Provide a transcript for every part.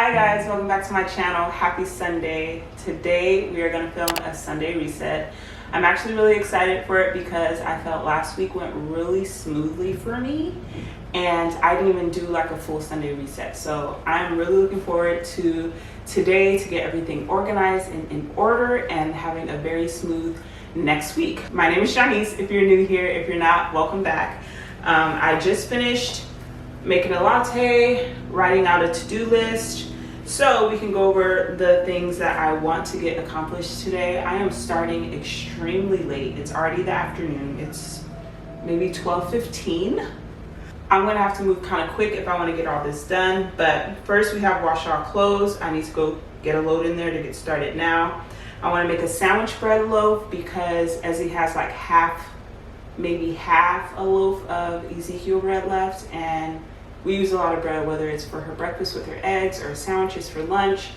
Hi guys, welcome back to my channel. Happy Sunday. Today we are going to film a Sunday reset. I'm actually really excited for it because I felt last week went really smoothly for me and I didn't even do like a full Sunday reset. So I'm really looking forward to today to get everything organized and in order and having a very smooth next week. My name is Shanice. If you're new here, if you're not, welcome back. I just finished making a latte, writing out a to-do list, so we can go over the things that I want to get accomplished today. I am starting extremely late. It's already the afternoon. It's maybe 12:15. I'm gonna have to move kind of quick if I want to get all this done, but first we have wash our clothes. I need to go get a load in there to get started now. I want to make a sandwich bread loaf because Ezzy has like maybe half a loaf of Ezekiel bread left, and we use a lot of bread, whether it's for her breakfast with her eggs or sandwiches for lunch.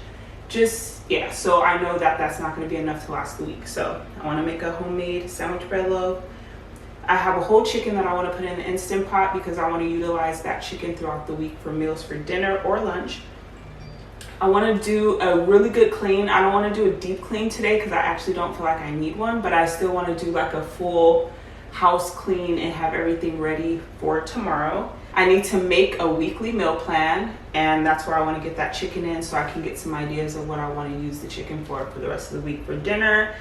So I know that that's not going to be enough to last the week. So I want to make a homemade sandwich bread loaf. I have a whole chicken that I want to put in the Instant Pot because I want to utilize that chicken throughout the week for meals for dinner or lunch. I want to do a really good clean. I don't want to do a deep clean today because I actually don't feel like I need one, but I still want to do like a full house clean and have everything ready for tomorrow. I need to make a weekly meal plan, and that's where I want to get that chicken in so I can get some ideas of what I want to use the chicken for the rest of the week for dinner.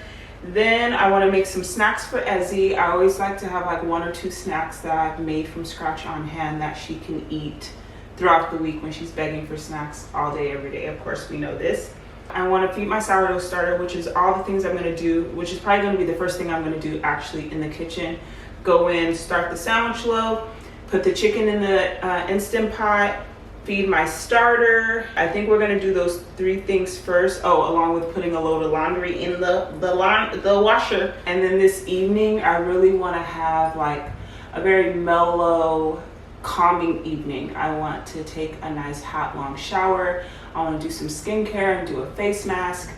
Then I want to make some snacks for Ezzy. I always like to have like 1 or 2 snacks that I've made from scratch on hand that she can eat throughout the week when she's begging for snacks all day, every day. Of course, we know this. I want to feed my sourdough starter, which is all the things I'm going to do, which is probably going to be the first thing I'm going to do actually in the kitchen. Go in, start the sandwich loaf, put the chicken in the Instant Pot, feed my starter. I think we're going to do those 3 things first. Oh, along with putting a load of laundry in the washer. And then this evening, I really want to have like a very mellow, calming evening. I want to take a nice hot long shower. I want to do some skincare and do a face mask,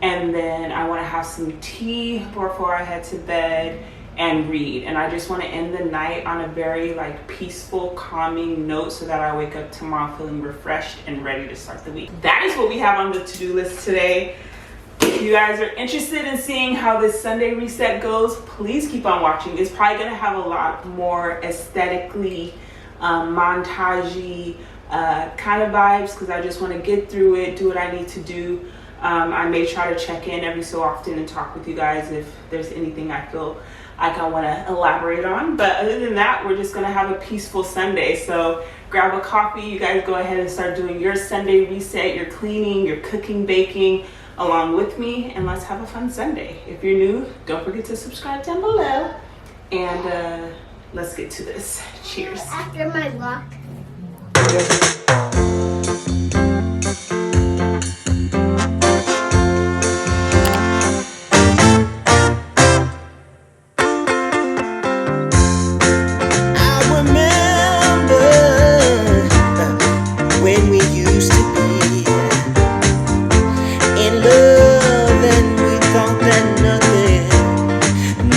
and then I want to have some tea before I head to bed and read. And I just want to end the night on a very like peaceful, calming note so that I wake up tomorrow feeling refreshed and ready to start the week. That is what we have on the to-do list today. If you guys are interested in seeing how this Sunday reset goes, please keep on watching. It's probably going to have a lot more aesthetically montagey kind of vibes because I just want to get through it, do what I need to do. I may try to check in every so often and talk with you guys if there's anything I feel like I want to elaborate on. But other than that, we're just going to have a peaceful Sunday. So grab a coffee. You guys go ahead and start doing your Sunday reset, your cleaning, your cooking, baking along with me, and let's have a fun Sunday. If you're new, don't forget to subscribe down below, and let's get to this. Cheers. After my walk.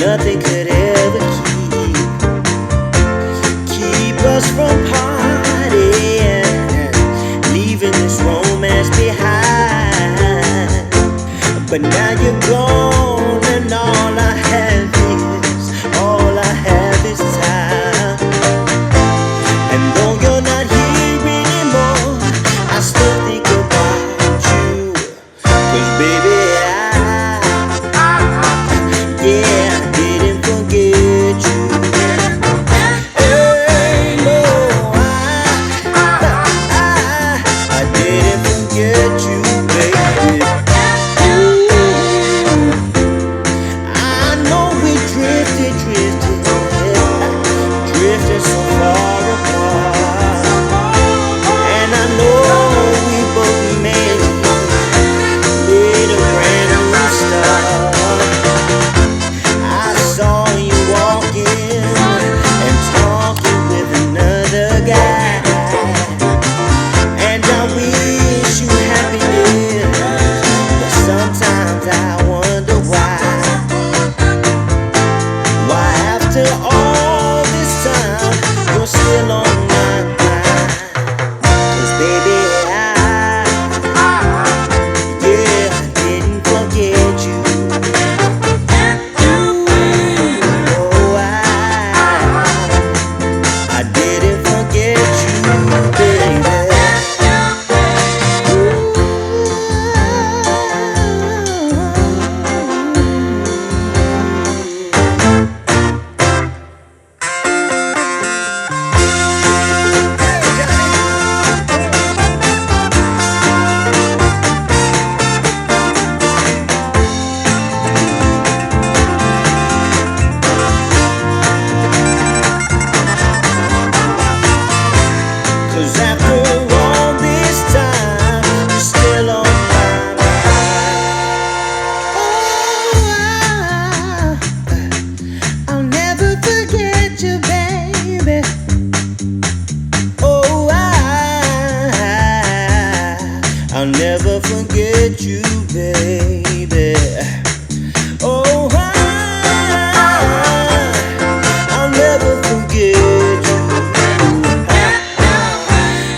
Nothing could ever keep us from partying. I'll never forget you, baby. Oh, I'll never forget you.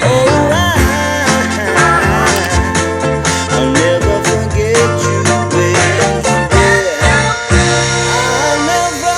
Oh, I'll never forget you, baby. I'll never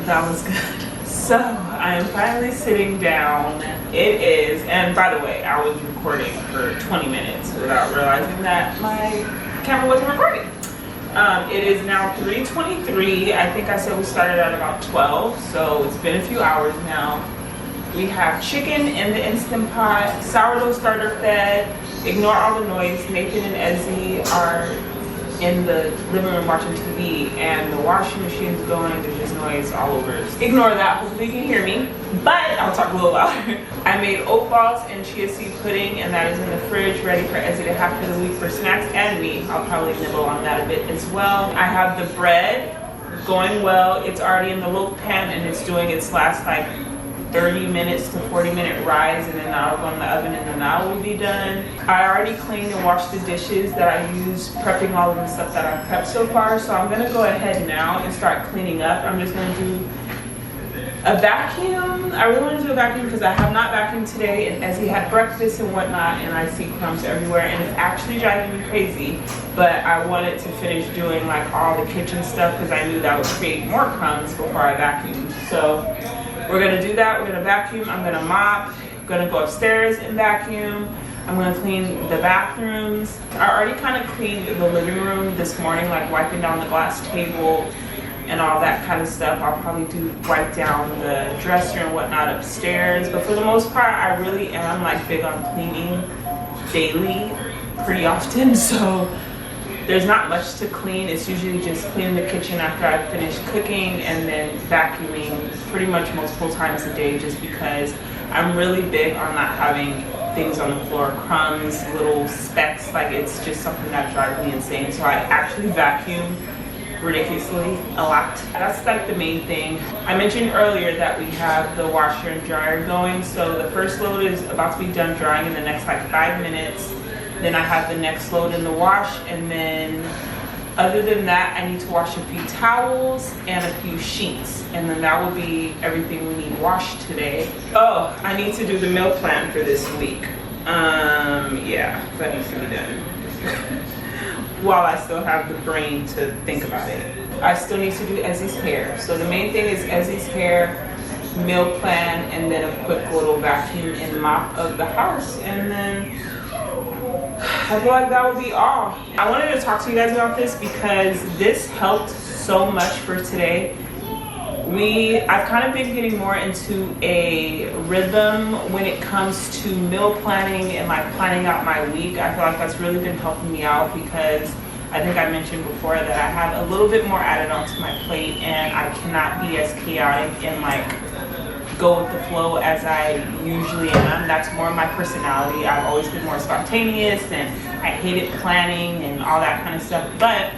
That was good. So I am finally sitting down. It is, and by the way, I was recording for 20 minutes without realizing that my camera wasn't recording. It is now 3:23. I think I said we started at about 12, so it's been a few hours now. We have chicken in the Instant Pot, sourdough starter fed. Ignore all the noise. Nathan and Ezzy are in the living room watching TV, and the washing machine's going. There's just noise all over. Ignore that. Hopefully you can hear me, but I'll talk a little louder. I made oat balls and chia seed pudding, and that is in the fridge ready for Ezzy to have for the week for snacks and me. I'll probably nibble on that a bit as well. I have the bread going well. It's already in the loaf pan, and it's doing its last like 30 minutes to 40-minute rise, and then I'll go in the oven, and then that will be done. I already cleaned and washed the dishes that I used prepping all of the stuff that I've prepped so far, so I'm gonna go ahead now and start cleaning up. I'm just gonna do a vacuum. I really want to do a vacuum because I have not vacuumed today, and as he had breakfast and whatnot, and I see crumbs everywhere, and it's actually driving me crazy. But I wanted to finish doing like all the kitchen stuff because I knew that would create more crumbs before I vacuumed. So we're gonna do that. We're gonna vacuum. I'm gonna mop. I'm gonna go upstairs and vacuum. I'm gonna clean the bathrooms. I already kind of cleaned the living room this morning, like wiping down the glass table and all that kind of stuff. I'll probably wipe down the dresser and whatnot upstairs. But for the most part, I really am like big on cleaning daily, pretty often. So there's not much to clean. It's usually just cleaning the kitchen after I finish cooking, and then vacuuming pretty much multiple times a day, just because I'm really big on not having things on the floor, crumbs, little specks. Like, it's just something that drives me insane. So I actually vacuum ridiculously a lot. That's like the main thing. I mentioned earlier that we have the washer and dryer going. So the first load is about to be done drying in the next like 5 minutes. Then I have the next load in the wash, and then other than that, I need to wash a few towels and a few sheets, and then that will be everything we need washed today. Oh, I need to do the meal plan for this week. Yeah, that needs to be done. While I still have the brain to think about it. I still need to do Ezzy's hair. So the main thing is Ezzy's hair, meal plan, and then a quick little vacuum and mop of the house, and then I feel like that would be all. I wanted to talk to you guys about this because this helped so much for today. I've kind of been getting more into a rhythm when it comes to meal planning and like planning out my week. I feel like that's really been helping me out because I think I mentioned before that I have a little bit more added onto my plate, and I cannot be as chaotic and like go with the flow as I usually am. That's more of my personality. I've always been more spontaneous, and I hated planning and all that kind of stuff, but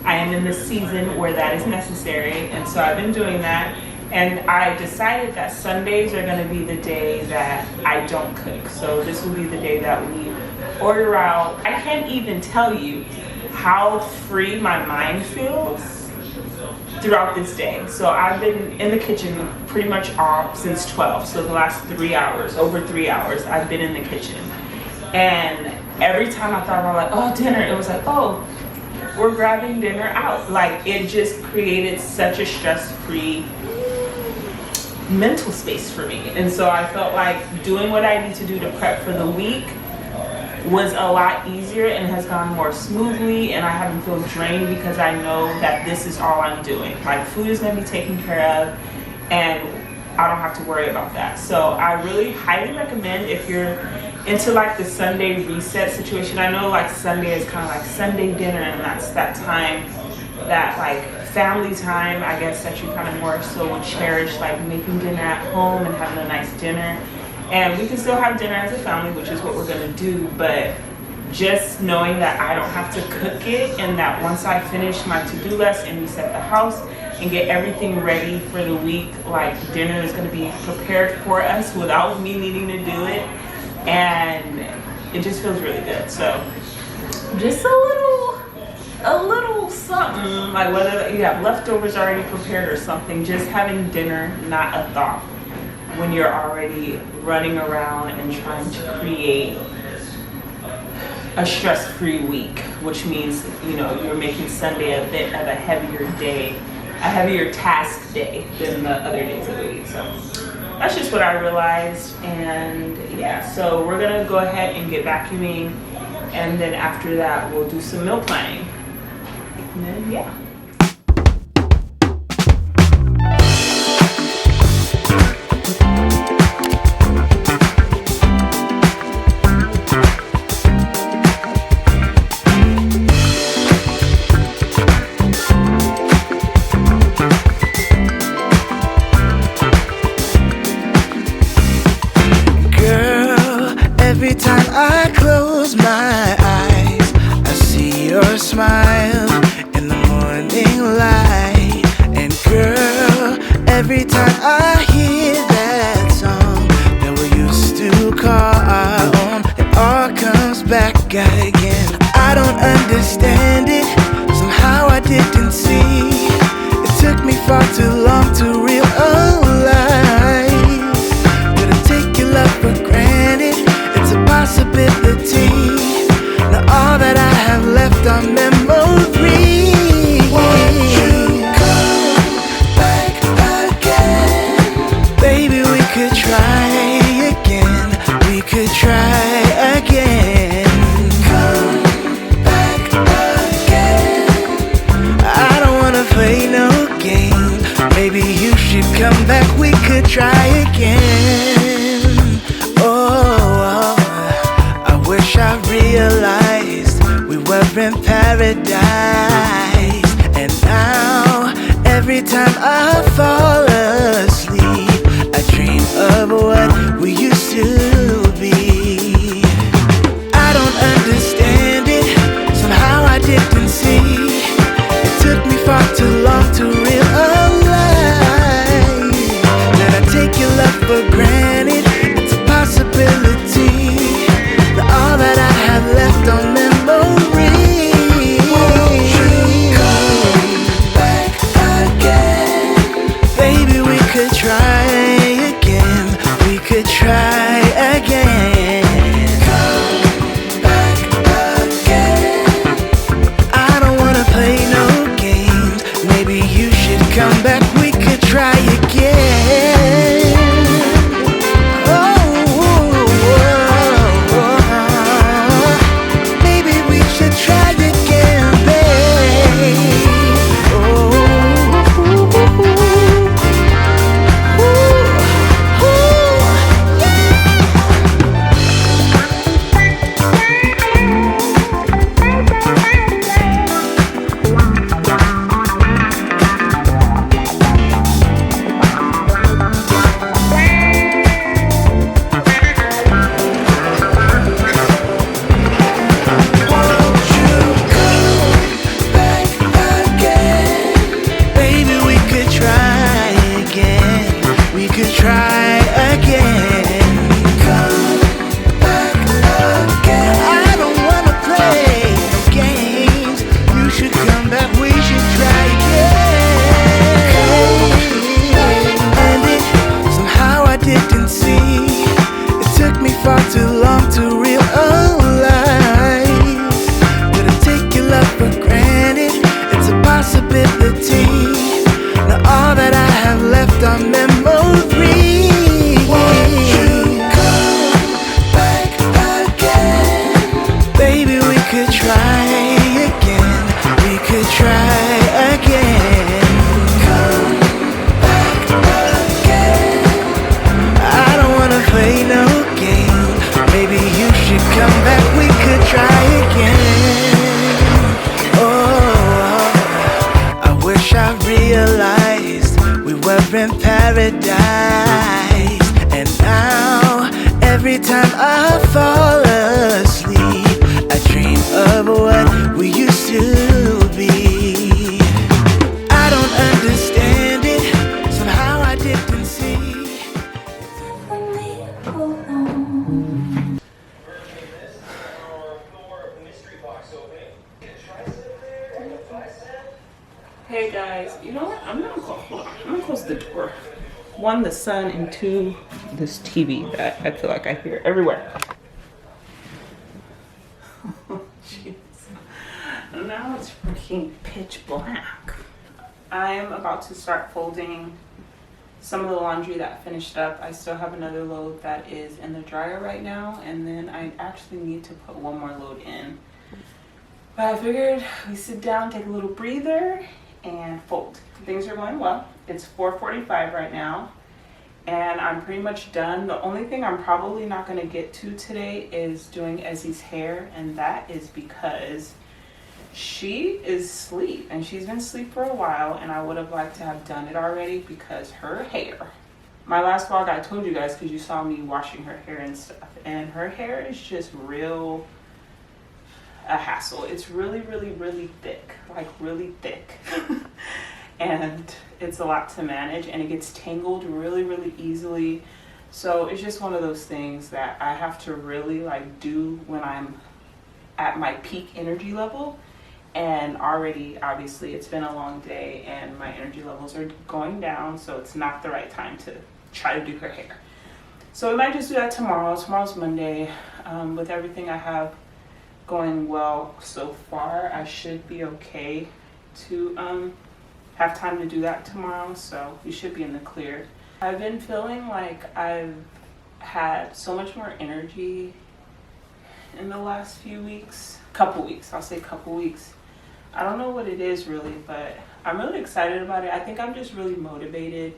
I am in this season where that is necessary, and so I've been doing that. And I decided that Sundays are going to be the day that I don't cook. So this will be the day that we order out. I can't even tell you how free my mind feels throughout this day. So I've been in the kitchen pretty much all since 12. So the last 3 hours, over 3 hours, I've been in the kitchen. And every time I thought about like, oh, dinner, it was like, oh, we're grabbing dinner out. Like, it just created such a stress-free mental space for me. And so I felt like doing what I need to do to prep for the week was a lot easier and has gone more smoothly, and I haven't feel drained because I know that this is all I'm doing. Like, food is gonna be taken care of, and I don't have to worry about that. So I really highly recommend if you're into like the Sunday reset situation. I know like Sunday is kind of like Sunday dinner, and that's that time, that like family time, I guess, that you kind of more so would cherish, like making dinner at home and having a nice dinner. And we can still have dinner as a family, which is what we're gonna do, but just knowing that I don't have to cook it, and that once I finish my to-do list and reset the house and get everything ready for the week, like dinner is gonna be prepared for us without me needing to do it. And it just feels really good. So just a little something, like whether you have leftovers already prepared or something, just having dinner not a thought when you're already running around and trying to create a stress-free week, which means, you know, you're making Sunday a bit of a heavier day, a heavier task day than the other days of the week. So that's just what I realized. And yeah, so we're gonna go ahead and get vacuuming, and then after that we'll do some meal planning, and then yeah. Every time I close my eyes, I see your smile in the morning light. And girl, every time I hear that song that we used to call our own, it all comes back again. I don't understand it, somehow I didn't see. It took me far too long to realize that I take your love for granted. It's a possibility. Now all that I have left are memories. Won't you come back again? Baby, we could try again. We could try again. Come back again. I don't wanna play no games. Maybe you should come back. We could try again. I realized we were in paradise, and now every time I fall asleep, I dream of what we used to be. understand it. Somehow I didn't see. It took me far too long to realize that I take your love for granted. It's a possibility that all that I have left on memory. Won't you come back again? Baby, we could try again. We could try again. Come back again. I don't wanna play no games. Maybe you should come back. We could try again. Maybe we should try again, babe. In paradise, and now every time I fall asleep, I dream of what we used to be. I don't understand it. Somehow I didn't see. Hey guys, you know what? I'm gonna close the door. One, the sun, and two, this TV that I feel like I hear everywhere. Jeez. Now it's freaking pitch black. I'm about to start folding some of the laundry that finished up. I still have another load that is in the dryer right now, and then I actually need to put one more load in. But I figured we sit down, take a little breather, and fold. Things are going well. It's 4:45 right now, and I'm pretty much done. The only thing I'm probably not going to get to today is doing Ezzy's hair, and that is because she is asleep, and she's been asleep for a while, and I would have liked to have done it already because her hair, my last vlog I told you guys because you saw me washing her hair and stuff, and her hair is just real a hassle. It's really thick, like really thick. And it's a lot to manage, and it gets tangled really easily. So it's just one of those things that I have to really like do when I'm at my peak energy level. And already obviously it's been a long day and my energy levels are going down, so it's not the right time to try to do her hair. So we might just do that tomorrow. Tomorrow's Monday. With everything I have going well so far, I should be okay to have time to do that tomorrow, so we should be in the clear. I've been feeling like I've had so much more energy in the last few weeks, couple weeks. I don't know what it is really, but I'm really excited about it. I think I'm just really motivated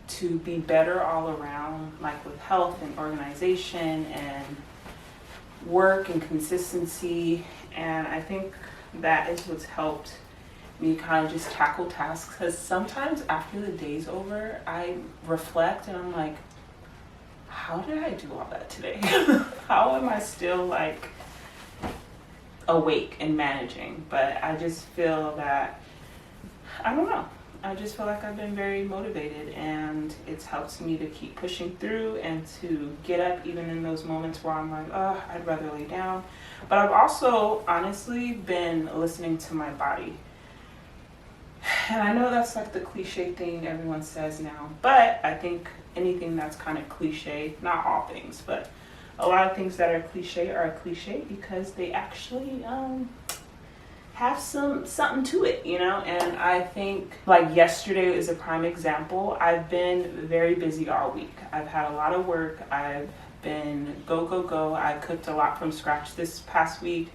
to be better all around, like with health and organization and work and consistency. And I think that is what's helped me kind of just tackle tasks, because sometimes after the day's over, I reflect and I'm like, how did I do all that today? How am I still like awake and managing. But I just feel that, I don't know, I just feel like I've been very motivated, and it's helped me to keep pushing through and to get up even in those moments where I'm like, oh, I'd rather lay down. But I've also honestly been listening to my body. And I know that's like the cliche thing everyone says now, but I think anything that's kind of cliche, not all things, but a lot of things that are cliche because they actually have something to it, you know. And I think like yesterday is a prime example. I've been very busy all week. I've had a lot of work. I've been go. I cooked a lot from scratch this past week.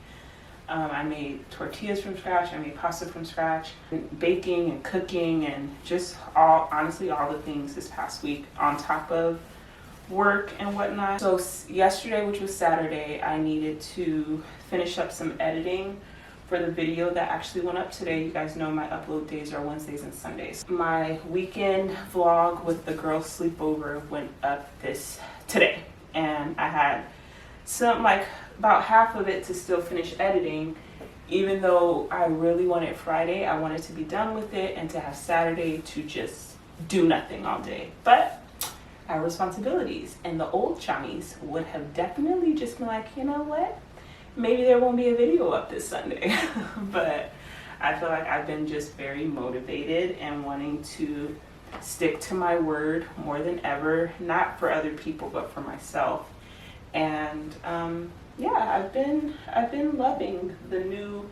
I made tortillas from scratch. I made pasta from scratch. Baking and cooking and just honestly all the things this past week on top of work and whatnot. So yesterday, which was Saturday, I needed to finish up some editing for the video that actually went up today. You guys know my upload days are Wednesdays and Sundays. My weekend vlog with the girls sleepover went up today, and I had some about half of it to still finish editing. Even though I really wanted Friday, I wanted to be done with it and to have Saturday to just do nothing all day. But I have responsibilities, and the old chummies would have definitely just been like, you know what, maybe there won't be a video up this Sunday. But I feel like I've been just very motivated and wanting to stick to my word more than ever, not for other people but for myself. And yeah, I've been loving the new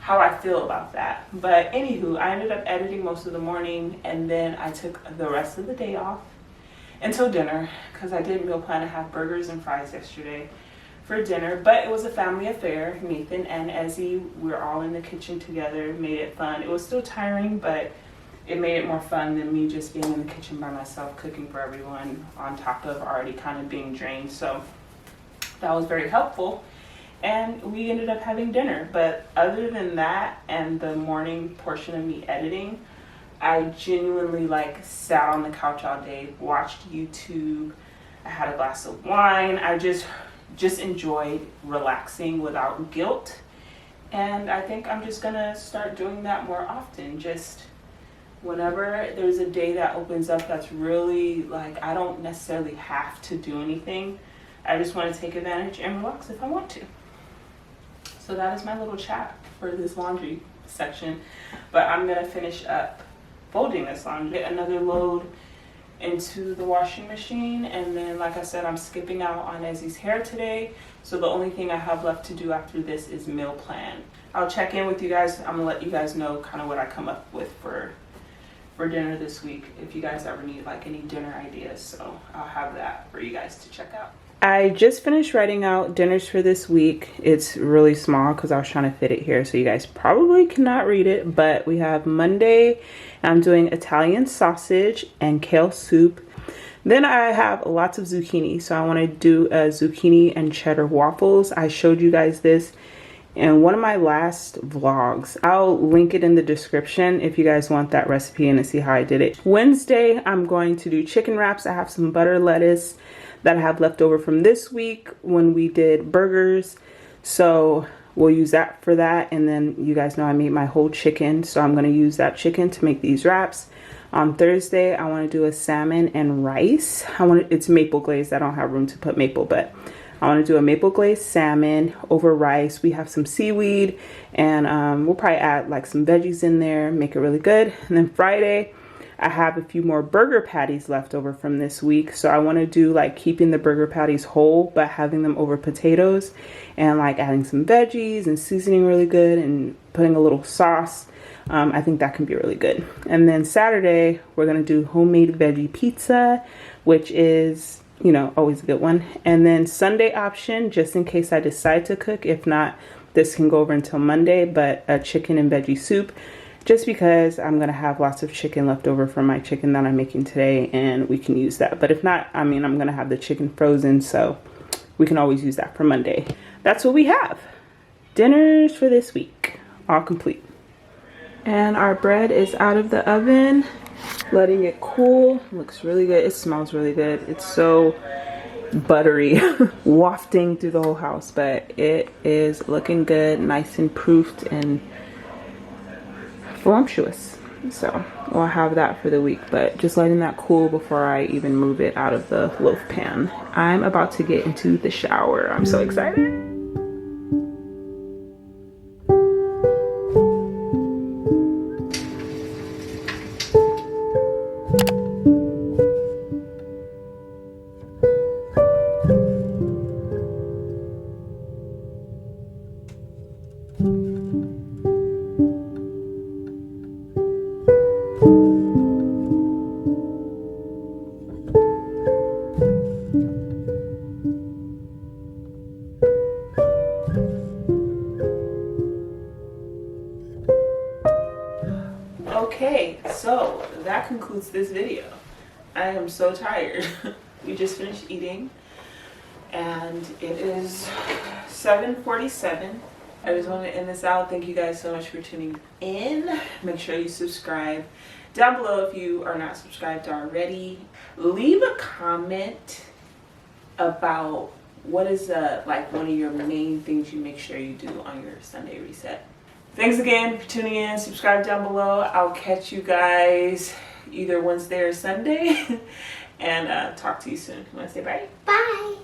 how I feel about that. But anywho, I ended up editing most of the morning, and then I took the rest of the day off until dinner because I did meal plan to have burgers and fries yesterday for dinner. But it was a family affair. Nathan and Ezzy, we were all in the kitchen together, made it fun. It was still tiring, but it made it more fun than me just being in the kitchen by myself cooking for everyone on top of already kind of being drained. So that was very helpful, and we ended up having dinner. But other than that and the morning portion of me editing, I genuinely sat on the couch all day, watched YouTube. I had a glass of wine. I just enjoyed relaxing without guilt, and I think I'm just gonna start doing that more often. Just whenever there's a day that opens up that's really I don't necessarily have to do anything, I just want to take advantage and relax if I want to. So that is my little chat for this laundry section. But I'm going to finish up folding this laundry, get another load into the washing machine, and then like I said, I'm skipping out on Ezzy's hair today. So the only thing I have left to do after this is meal plan. I'll check in with you guys. I'm going to let you guys know kind of what I come up with for dinner this week, if you guys ever need any dinner ideas. So I'll have that for you guys to check out. I just finished writing out dinners for this week. It's really small because I was trying to fit it here, so you guys probably cannot read it. But we have Monday, I'm doing Italian sausage and kale soup. Then I have lots of zucchini, so I want to do a zucchini and cheddar waffles. I showed you guys this in one of my last vlogs. I'll link it in the description if you guys want that recipe and to see how I did it. Wednesday, I'm going to do chicken wraps. I have some butter lettuce that I have left over from this week when we did burgers, so we'll use that for that. And then you guys know I made my whole chicken, so I'm going to use that chicken to make these wraps. On Thursday, I want to do a salmon and rice. It's maple glazed. I don't have room to put maple, but I want to do a maple glazed salmon over rice. We have some seaweed, and we'll probably add some veggies in there, make it really good. And then Friday, I have a few more burger patties left over from this week. So I want to do keeping the burger patties whole, but having them over potatoes, and adding some veggies and seasoning really good and putting a little sauce. I think that can be really good. And then Saturday, we're going to do homemade veggie pizza, which is, always a good one. And then Sunday option, just in case I decide to cook. If not, this can go over until Monday, but a chicken and veggie soup. Just because I'm going to have lots of chicken left over from my chicken that I'm making today, and we can use that. But if not, I'm going to have the chicken frozen, so we can always use that for Monday. That's what we have. Dinners for this week, all complete. And our bread is out of the oven, letting it cool. Looks really good. It smells really good. It's so buttery wafting through the whole house, but it is looking good, nice and proofed and voluptuous. So we'll have that for the week, but just letting that cool before I even move it out of the loaf pan. I'm about to get into the shower. I'm so excited. Okay, so that concludes this video. I am so tired. We just finished eating and it is 7:47. I just want to end this out. Thank you guys so much for tuning in. Make sure you subscribe down below if you are not subscribed already. Leave a comment about what is like one of your main things you make sure you do on your Sunday reset. Thanks again for tuning in. Subscribe down below. I'll catch you guys either Wednesday or Sunday and talk to you soon. You want to say bye? Bye.